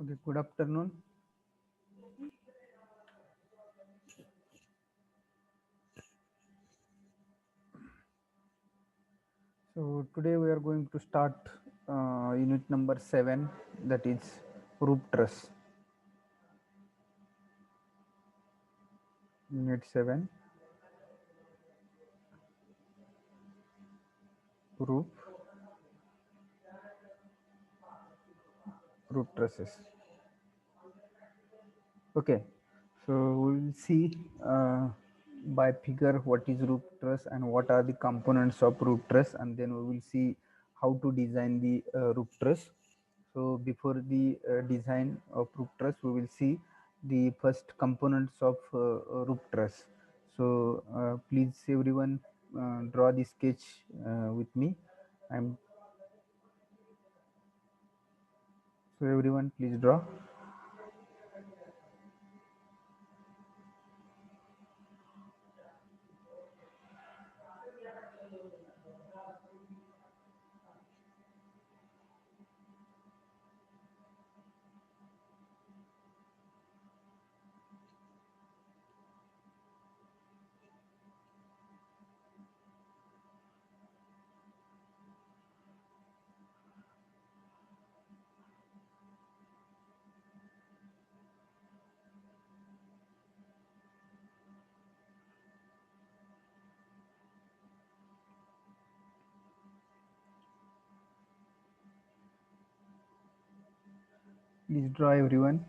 Okay, good afternoon. So today we are going to start unit number 7, that is roof truss. Unit 7, roof roof trusses. Okay, so we will see by figure what is roof truss and what are the components of roof truss, and then we will see how to design the roof truss. So before the design of roof truss, we will see the first components of roof truss. So please everyone draw the sketch with me. I'm so everyone please draw. Please draw everyone.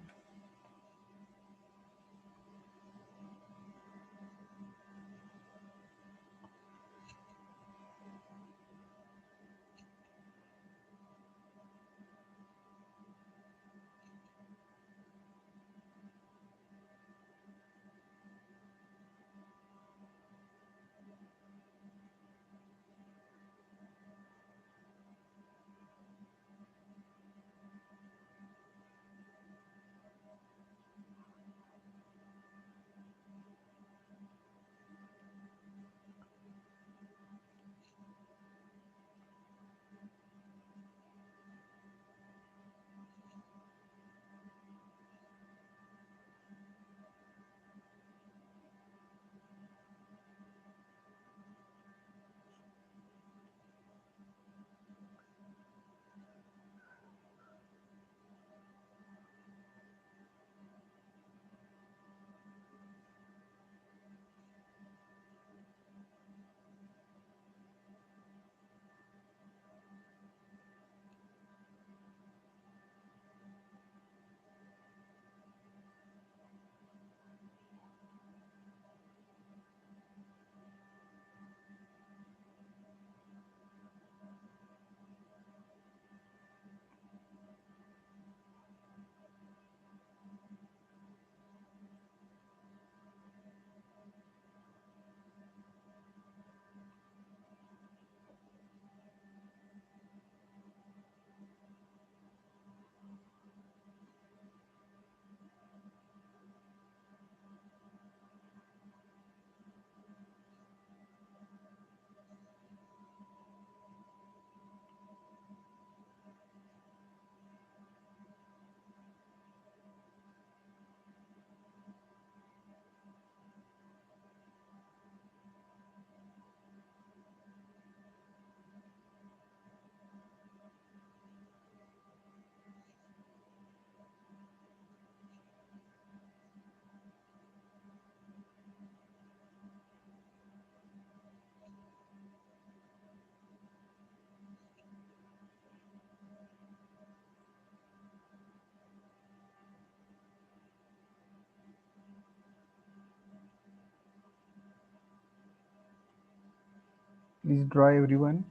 Please draw everyone.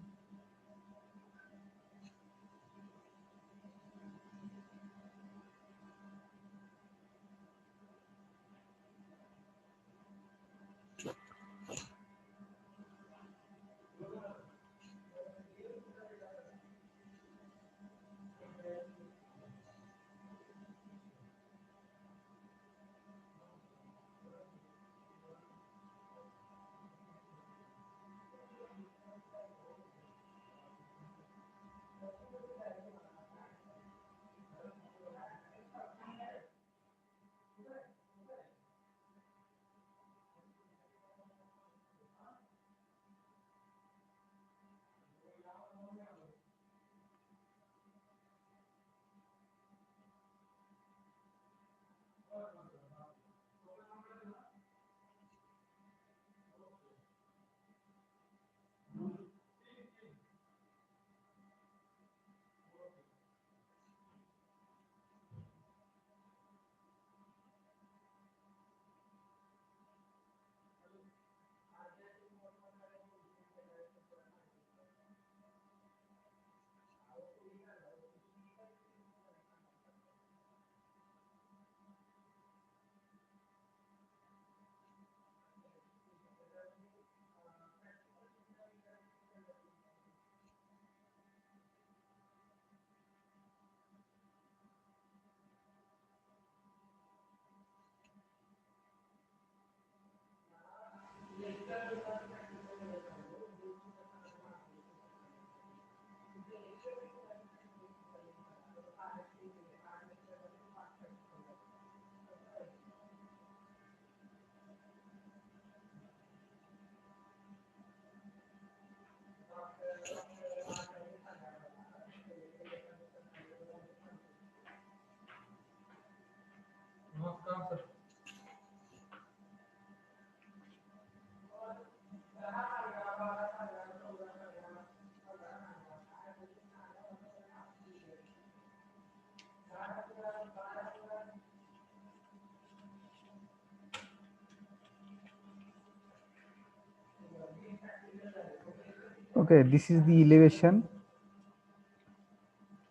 Okay, this is the elevation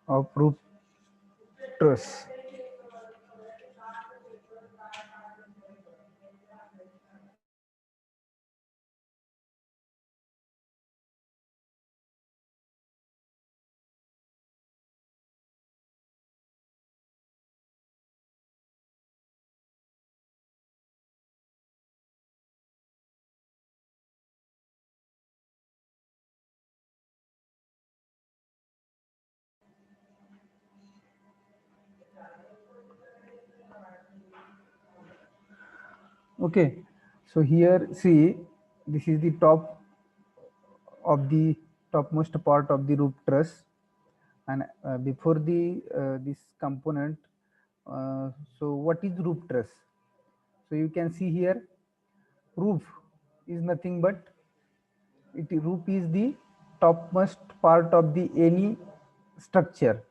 of roof truss. Okay, so here see, this is the top of the topmost part of the roof truss, and before the this component, so what is roof truss? So you can see here, roof is nothing but roof is the topmost part of the any structure.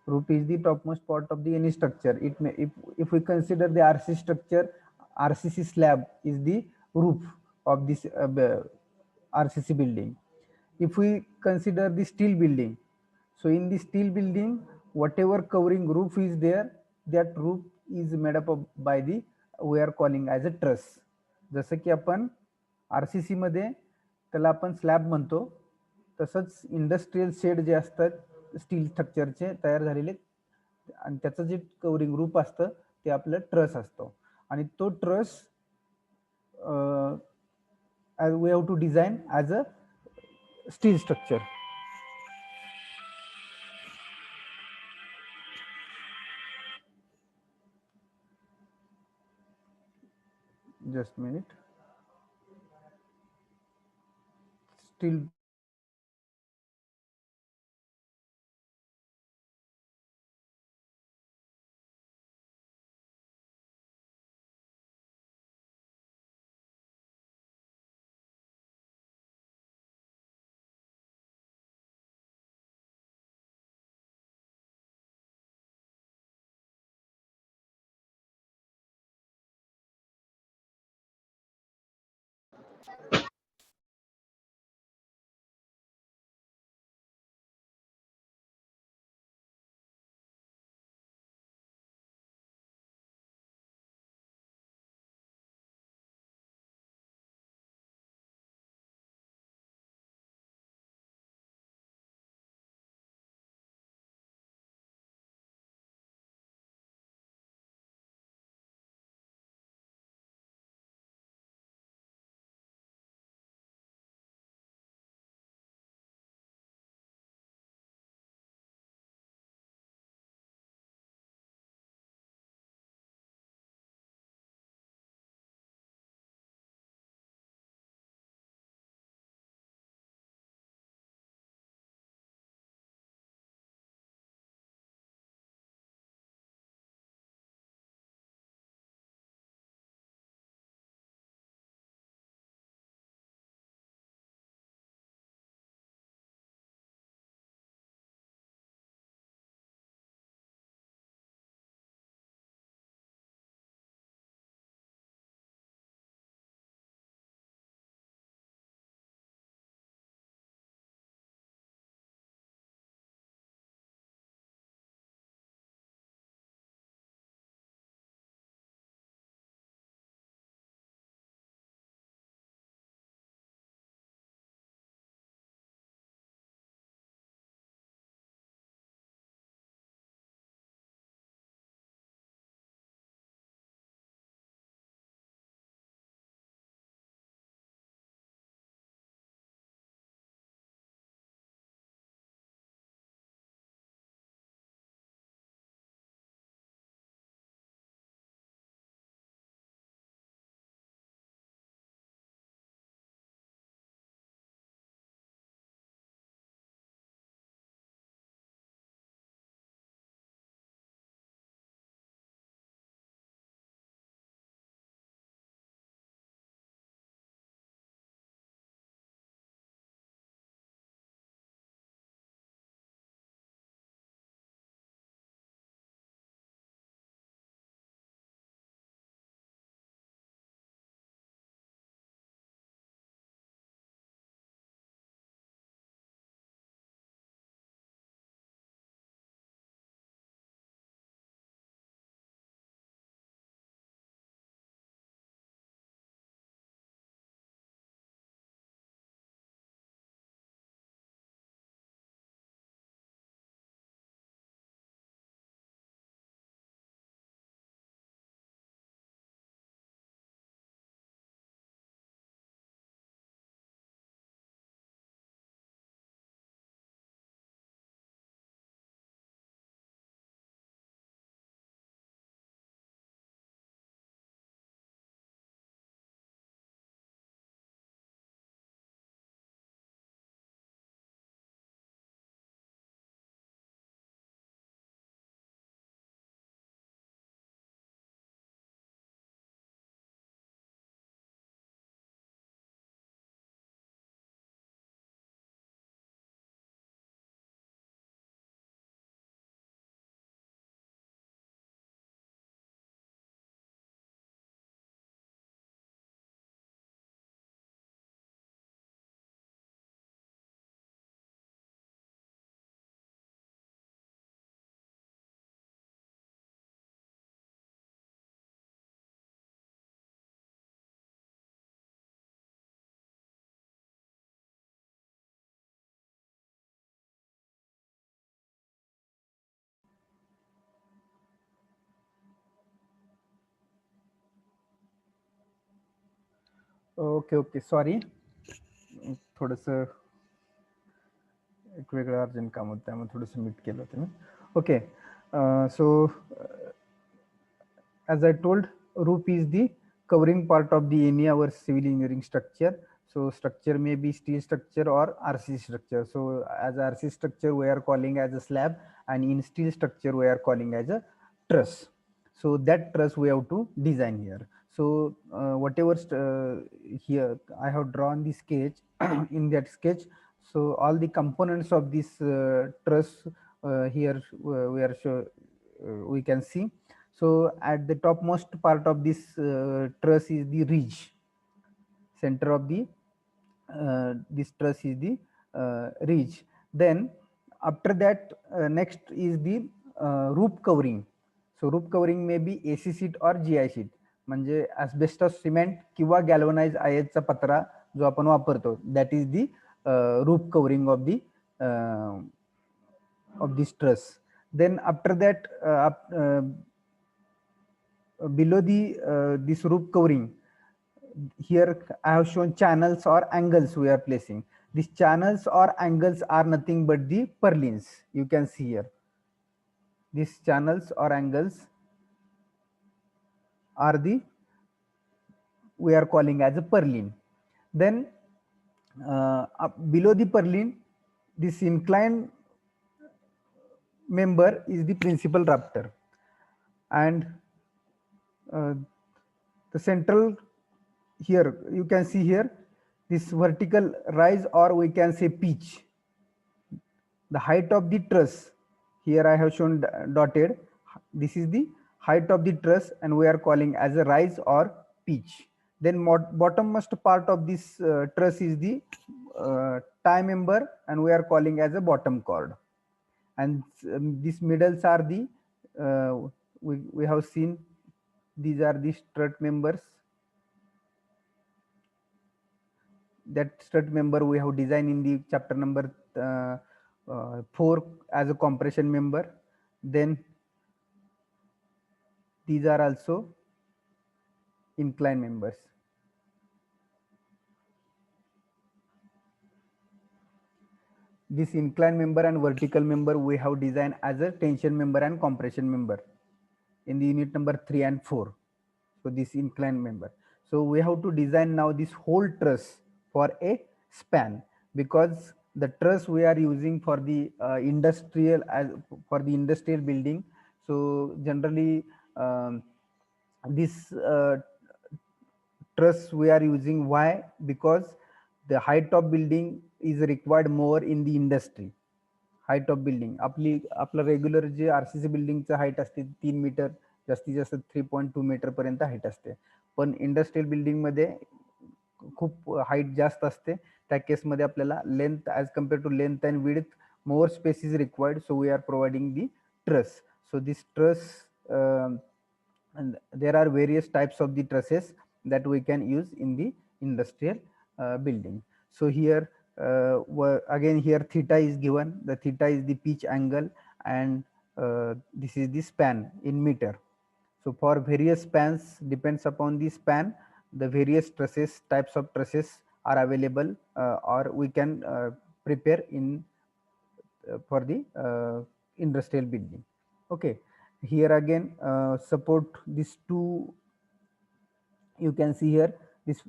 Roof is the topmost part of the any structure. It may, if we consider the RC structure, RCC slab is the roof of this RCC building. If we consider the steel building, so in the steel building, whatever covering roof is there, that roof is made up of by the, we are calling as a truss. जसं की आपण RCC मध्ये त्याला आपण slab म्हणतो, तसंच industrial shade जे असतात steel स्ट्रक्चरचे तयार झालेले, आणि त्याचं जे कवरिंग रूप असतं ते आपलं ट्रस असतो. आणि तो truss we have to design as a steel structure. Just a minute. Steel. Okay okay sorry, थोडंसं एक वेगळं अर्जंट काम होतं त्यामुळे थोडंसं मीट केलं होतं मी. Okay, so as I told, roof is the covering part of the any our civil engineering structure. So structure may be steel structure or RC structure. So as RC structure we are calling as a slab, and in steel structure we are calling as a truss. So that truss we have to design here. So whatever here I have drawn the sketch in that sketch. So all the components of this truss here we are we can see. So at the topmost part of this truss is the ridge. Center of the this truss is the ridge. Then after that, next is the roof covering. So roof covering may be AC sheet or GI sheet. म्हणजे asbestos cement किंवा गॅल्वनाइज आयएसचा पत्रा जो आपण वापरतो, that is the roof covering of this truss. Then after that, below the this roof covering, here I have shown channels or angles we are placing. These channels or angles are nothing but the purlins. You can see here. These channels or angles are the we are calling as a purlin. Then below the purlin, this inclined member is the principal rafter, and uh, the central here you can see here this vertical rise, or we can say pitch. The height of the truss here I have shown dotted. This is the height of the truss, and we are calling as a rise or pitch. Then bottommost part of this truss is the tie member, and we are calling as a bottom chord. And these middles are the we have seen these are the strut members. That strut member we have designed in the chapter number 4 as a compression member. Then these are also incline members. This incline member and vertical member we have designed as a tension member and compression member in the unit number 3 and 4. So this incline member. So we have to design now this whole truss for a span, because the truss we are using for the industrial for the industrial building. So generally this truss we are using. Why? Because the height of building is required more in the industry. Height of building आपलं regular जे RCC बिल्डिंगचं height असते 3 metre, जास्तीत जास्त 3.2 metre पर्यंत height असते. पण industrial बिल्डिंगमध्ये खूप height जास्त असते. त्या केसमध्ये आपल्याला length as compare to length and width more space is required. So we are providing the truss. So this truss, and there are various types of the trusses that we can use in the industrial building. So here again here theta is given. The theta is the pitch angle, and this is the span in meter. So for various spans, depends upon the span, the various trusses, types of trusses are available, or we can prepare in for the industrial building. Okay, here again support these two. You can see here this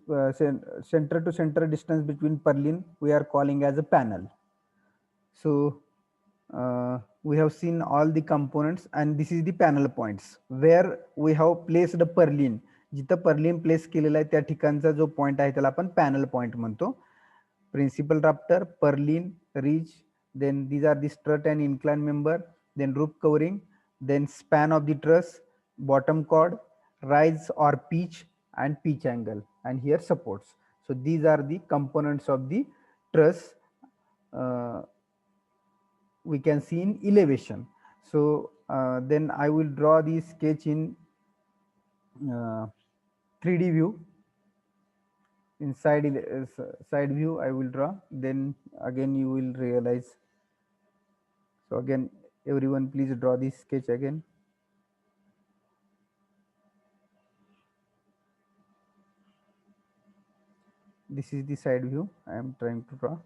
center to center distance between purlin we are calling as a panel. So we have seen all the components, and this is the panel points where we have placed the purlin. जिथं purlin place केलेला आहे त्या ठिकाणचा जो point आहे त्याला आपण panel point म्हणतो. Principal rafter, purlin, ridge, then these are the strut and incline member, then roof covering, then span of the truss, bottom chord, rise or pitch, and pitch angle, and here supports. So these are the components of the truss we can see in elevation. So then I will draw the sketch in 3D view. In side view I will draw, then again you will realize. So again everyone please draw this sketch again. This is the side view I am trying to draw.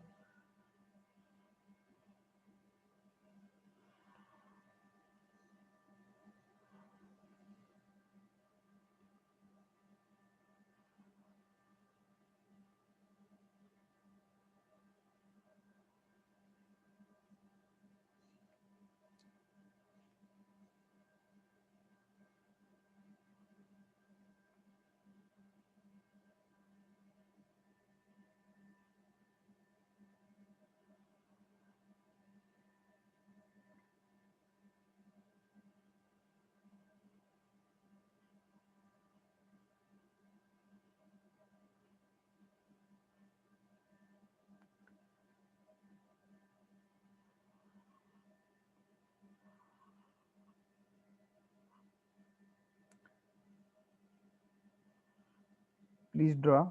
Please draw.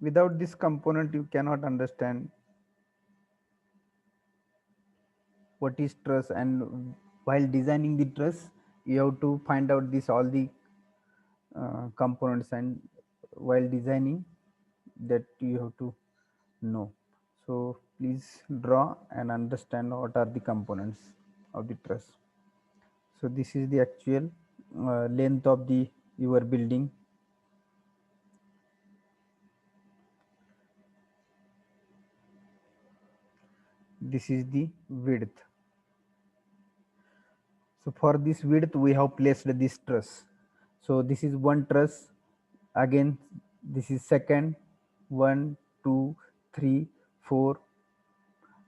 Without this component you cannot understand what is truss, and while designing the truss you have to find out this all the components, and while designing that you have to know. So please draw and understand what are the components of the truss. So this is the actual length of the your building. This is the width. So for this width we have placed this truss. So this is one truss, again this is second, 1 2 3 4.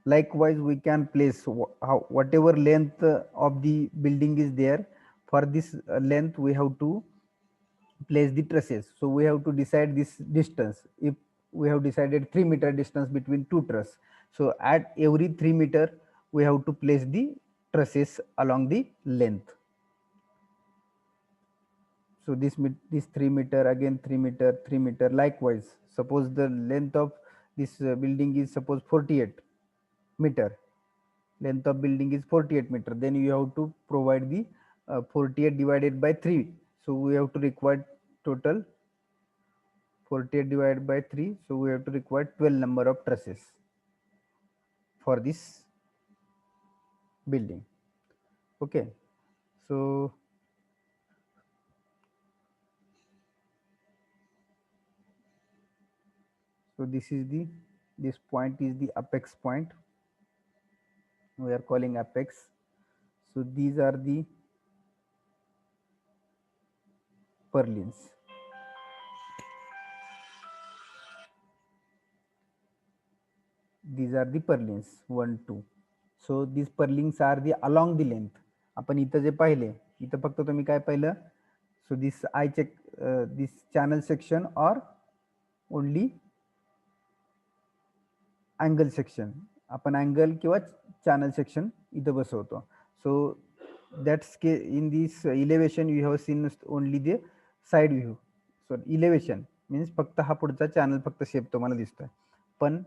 Likewise we can place whatever length of the building is there. For this length we have to place the trusses. So we have to decide this distance. If we have decided 3-meter distance between two truss, so at every 3 meter we have to place the trusses along the length. So this 3 meter, again 3 meter, 3 meter. Likewise, suppose the length of this building is suppose 48 meter. Length of building is 48 meter. Then you have to provide the 48 divided by 3. So we have to require total 48 divided by 3. So we have to require 12 number of trusses for this building. Okay. So this is the, this point is the apex point. We are calling apex. So these are the purlins. These are the purlins 1 2. So these purlins are the along the length. आपण इथं जे पाहिले, इथं फक्त तुम्ही काय पाहिलं, so this I check this channel section or only angle section. आपण angle किंवा channel section इथं बसवतो. So that's in this elevation you have seen only the side view. So elevation means फक्त हा पुढचा channel फक्त shape तुम्हाला दिसतोय. पण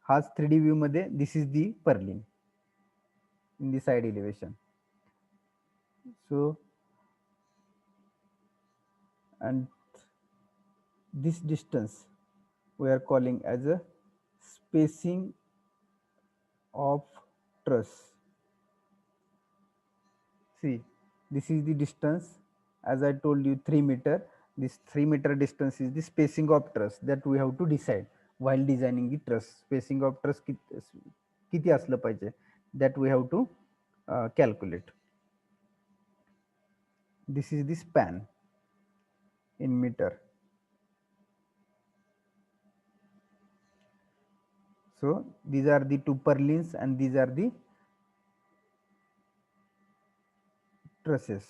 हाच 3D view मध्ये this is the purlin in the side elevation. So and this distance we are calling as a spacing of truss. See, this is the distance, as I told you 3 meter. This 3 meter distance is the spacing of truss that we have to decide while designing the truss. Spacing of truss किती असलं पाहिजे, that we have to calculate. This is the span in meter. So these are the two purlins and these are the trusses.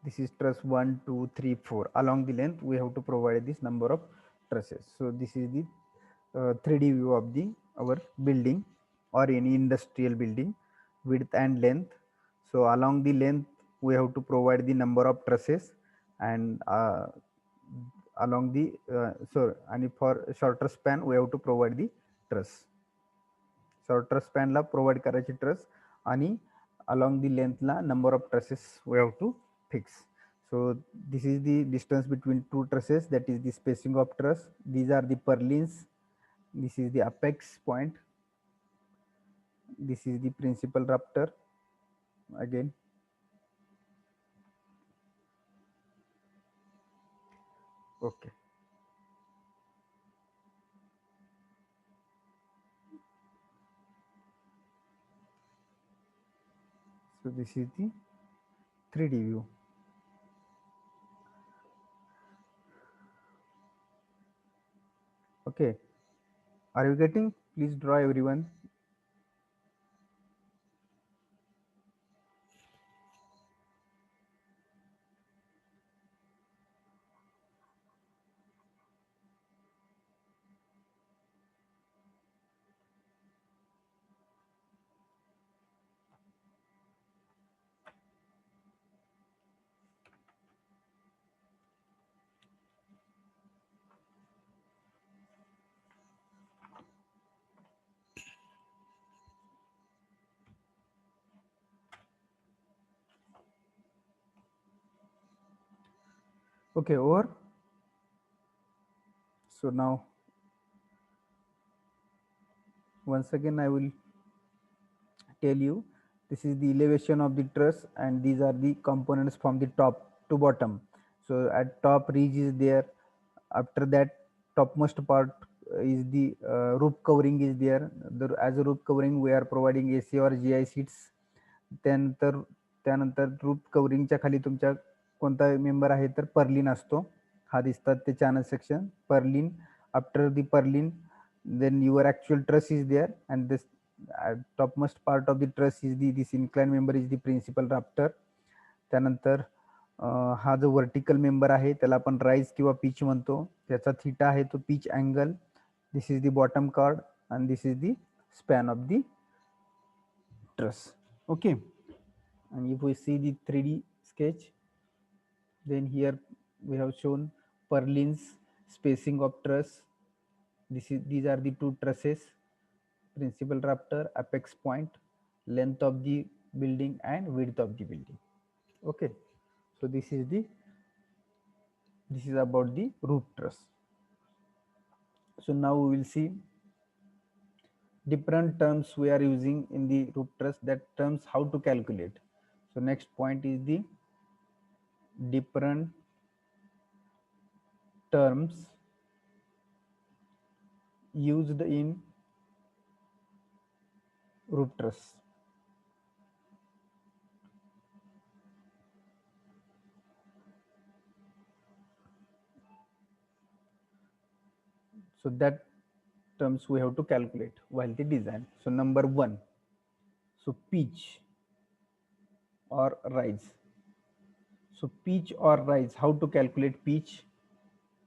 This is truss 1 2 3 4. Along the length we have to provide this number of trusses. So this is the 3D view of the our building or any industrial building, width and length. So along the length we have to provide the number of trusses, and along the and for shorter span we have to provide the truss. Shorter span La provide करायची truss, आणि along the length La number of trusses we have to fix. So this is the distance between two trusses, that is the spacing of truss. These are the purlins. This is the apex point. This is the principal rupture again. Okay. So this is the 3D view. Okay. Are you getting? Please draw everyone. Okay, over. So now once again I will tell you, this is the elevation of the truss and these are the components from the top to bottom. So at top ridge is there, after that topmost part is the roof covering is there. As a roof covering we are providing AC or GI sheets. त्यानंतर त्यानंतर roof कवरिंगच्या खाली तुमच्या कोणता member आहे तर Perlin असतो. हा दिसतात ते channel section Perlin. After the Perlin then your actual truss is there and this topmost part of the truss is the this inclined member is the principal rafter. त्यानंतर हा जो वर्टिकल मेंबर आहे त्याला आपण राईज किंवा pitch म्हणतो. त्याचा theta आहे तो pitch angle. This is the bottom chord and this is the span of the truss. Okay, and if we see the 3D sketch, then here we have shown purlins, spacing of truss. These are the two trusses, principal rafter, apex point, length of the building and width of the building. Okay, so this is about the roof truss. So now we will see different terms we are using in the roof truss, that terms how to calculate. So next point is the different terms used in roof truss. So that terms we have to calculate while the design. So number one, so pitch or rise. So pitch or rise, how to calculate pitch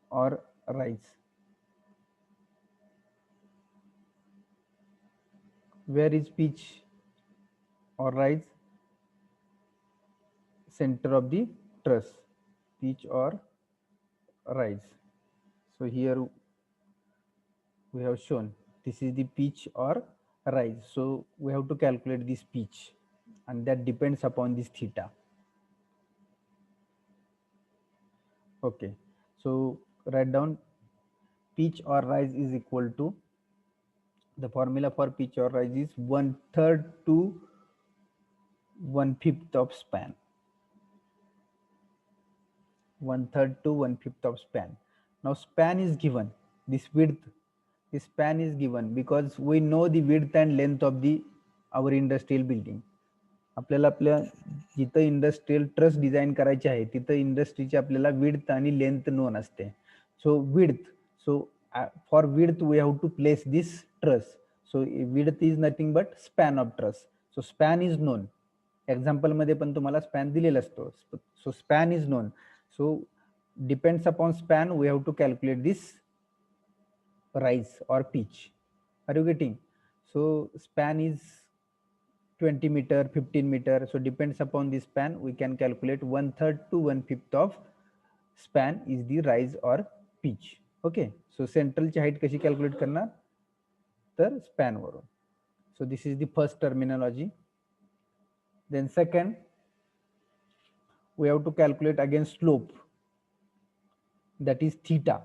or rise? Where is pitch or rise? Center of the truss, pitch or rise. So here we have shown this is the pitch or rise. So we have to calculate this pitch and that depends upon this theta. Okay, so write down pitch or rise is equal to, the formula for pitch or rise is 1/3 to 1/5 of span. 1/3 to 1/5 of span. Now span is given, this width, this span is given because we know the width and length of the our industrial building. आपल्याला आपल्या जिथं industrial truss design करायचे आहे तिथं इंडस्ट्रीची आपल्याला width आणि length known असते. So width, so for width we have to place this truss. So width is nothing but span of truss. So span is known. Example मध्ये पण तुम्हाला स्पॅन दिलेला असतो. So span is known. So depends upon span we have to calculate this rise or pitch. Are you getting? So span is 20 meter, 15 meter. So depends upon the span, we can calculate 1/3 to 1/5 of span is the rise or pitch. Okay. So central ची height कशी calculate करणार? तर span वरून. So this is the first terminology. Then second, we have to calculate again slope, that is theta,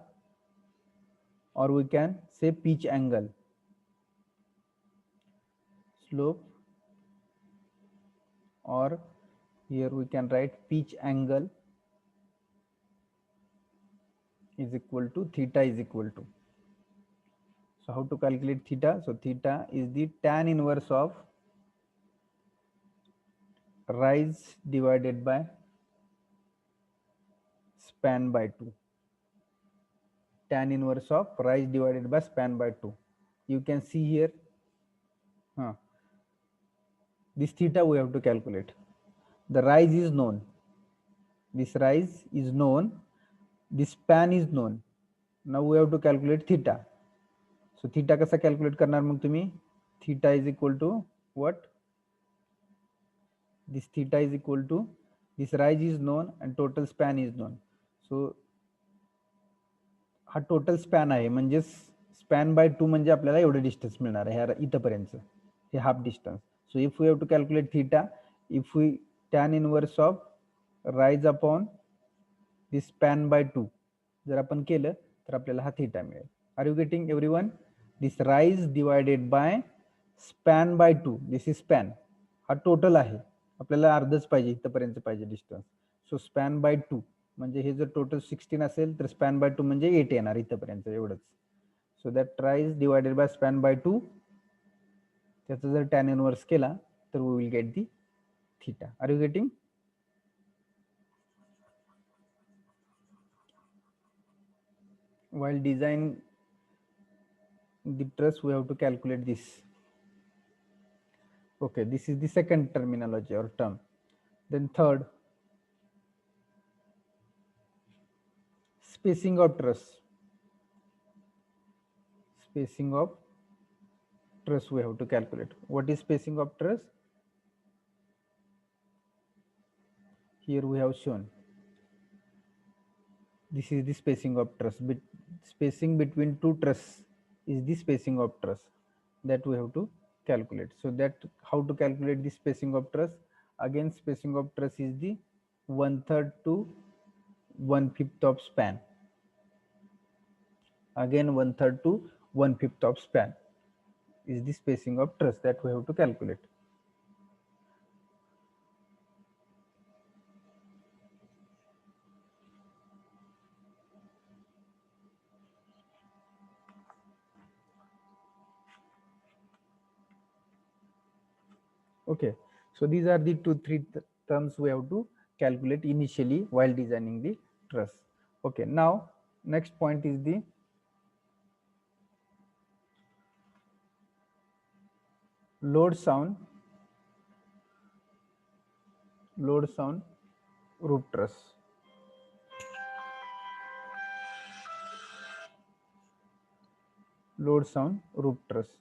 or we can say pitch angle. Slope, or here we can write pitch angle is equal to theta is equal to. So how to calculate theta? So theta is the tan inverse of rise divided by span by 2. Tan inverse of rise divided by span by 2. You can see here, this theta we have to calculate. The rise is known. This rise is known. This span is known. Now we have to calculate theta. So theta कसा calculate करणार मग तुम्ही? Theta is equal to what? This theta is equal to, this rise is known and total span is known. So हा total span आहे, म्हणजे span by 2 म्हणजे आपल्याला एवढे distance मिळणार आहे ह्या इथपर्यंत, हे half distance. So if we have to calculate theta, if we tan inverse of rise upon this span by 2 जर आपण केलं तर आपल्याला हा थीटा मिळेल. Are you getting everyone? This rise divided by span by 2, this is span, हा total आहे, आपल्याला अर्धच पाहिजे, इथपर्यंत पाहिजे डिस्टन्स. सो स्पॅन बाय 2 म्हणजे हे जर टोटल 16 असेल तर स्पॅन बाय 2 म्हणजे 8 येणार इथपर्यंत एवढंच. So that rise divided by span by 2, त्याचा जर टॅन इनवर्स केला तर we will get the theta. Are you getting? While design the truss we have to calculate this. Okay, this is the second terminology or term. Then third, spacing of truss. Spacing of truss we have to calculate. What is spacing of truss? Here we have shown. This is the spacing of truss. Spacing between two truss is the spacing of truss that we have to calculate. So that how to calculate the spacing of truss? Again, spacing of truss is the 1/3 to 1/5 of span. Again, 1/3 to 1/5 of span is the spacing of truss that we have to calculate. Okay, so these are the 2-3 terms we have to calculate initially while designing the truss. Okay, now next point is the load sound roof truss. Load sound roof truss.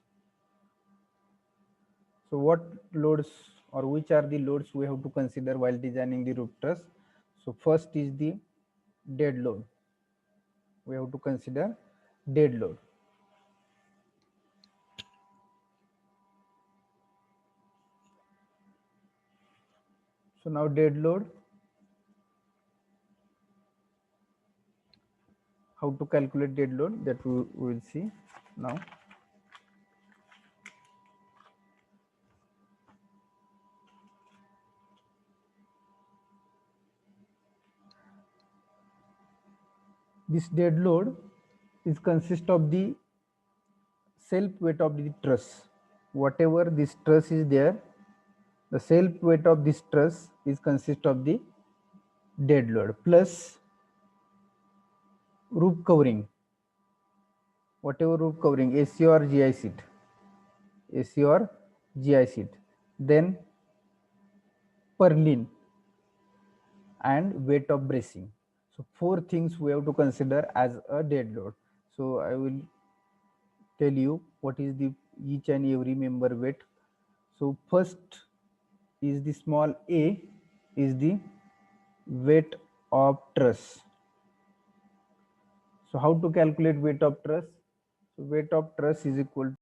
So what loads or which are the loads we have to consider while designing the roof truss? So first is the dead load. We have to consider dead load. So now dead load, how to calculate dead load, that we will see now. This dead load is consist of the self weight of the truss. Whatever this truss is there, the self weight of this truss is consist of the dead load plus roof covering, whatever roof covering, AC or GI sheet, AC or GI sheet, then purlin and weight of bracing. So 4 things we have to consider as a dead load. So I will tell you what is the each and every member weight. So first is the small a is the weight of truss. So how to calculate weight of truss? So weight of truss is equal